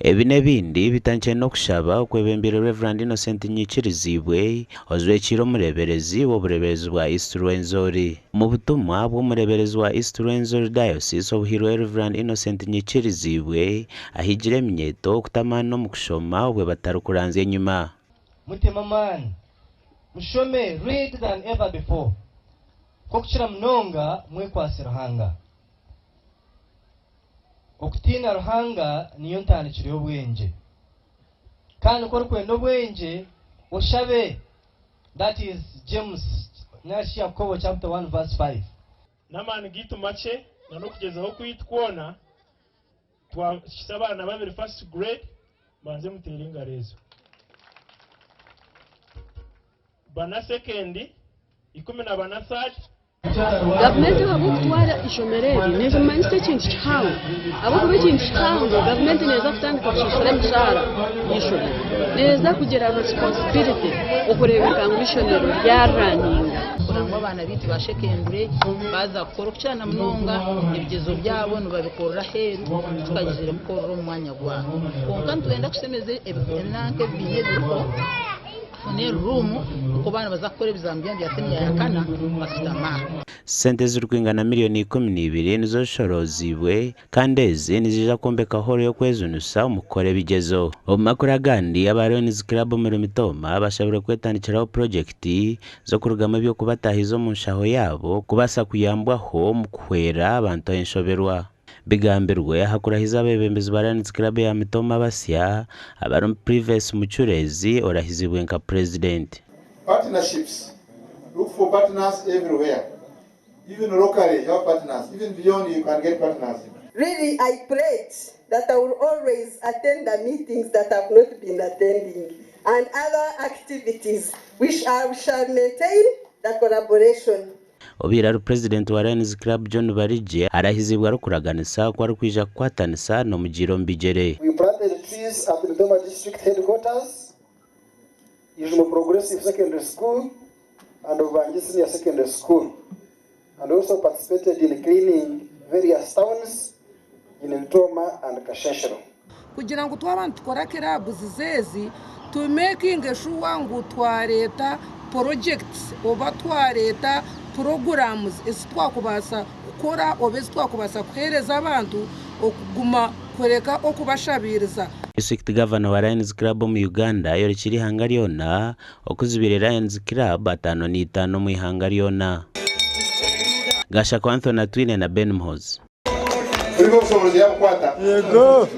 Ebi n'ebindi bitandikire no kushaba okwebembera Reverend Innocent Nyikirizibwe ozwekire omureberezi w'obureberezi bwa East Rwenzori. Mu butumwa bw'omureberezi wa East Rwenzori Diocese obuhirwe Reverend Innocent Nyikirizibwe ahigire eminyeto okutamana omu kushoma obwe batarukuranzya enyuma. Mutima mani mushome read than ever before kokukira munonga mwekwase Ruhanga. Okutina Ruhanga niyo ntandikiro y'obwenge kandi uko rukwenda obwenge oshabe. That is James Nashi Yakobo chapter 1 verse 5. Namani gitu mache na nokugezaho kwitwona twasaba abana babiri first grade banze muteringa rezo bana second 10 bana third. Gavumenti habutwara ishomereri nezo maniste kintu kihawe abo kuba kintu kihawe gavumenti neza kutandika kushishura mishara yishuri neza kugira responsibility okurebeka ngo ishomero rya running kurangwa abana bitu bashekendure baza gukora kucyana munonga ibigezo byabo no babikorera heru tukagizira mukoro umwanya gwa konka ntwenda kusemeze ebinanke binebiko ne room uko bana bazakora bizambya bya teni ya kana basitama. Sente z'urwingana miliyoni 12 nizo shorozibwe kandi ezi nizija kombeka horo yo kwezunusa umukore bigezo. Omakuru agandi abaronizi club mu Mitoma bashabira kwetandikiraho project zo kurugama byo kubatahizo mu nshaho yabo kubasa kuyambwaho mu kuhwera abantu enshoberwa. Bigambirwe hakurahiza abebembezi baranizi club ya Mitoma basya abarum previous mucurezi orahizibwe nka president. Partnerships. Look for partners everywhere. Even locally, you have partners. Even beyond, you can get partners. Really, I prayed that I will always attend the meetings that I have not been attending and other activities which I shall maintain the collaboration. Obira president wa Lions Club John Barije arahizibwa rukuraganisa kwa rukwija kwatanisa no mugiro mbigere. We planted trees at the Mitoma district headquarters, Ijumo Progressive Secondary School and Obangi Senior Secondary School, and also participated in cleaning various towns in Mitoma and Kasheshero. Kugira ngo twabana tukora club zizezi to making sure ngo twareta projects oba twareta programs esitwakubasa ukora obesitwakubasa kuhereza abantu okuguma kureka okubashabiriza. District Governor wa Lions Club mu Uganda yorikiri hangariona okuzibirira Lions Club 5 mu ihangariona. Gasha kwa Anthony Twine na Ben Mhoz. Yego.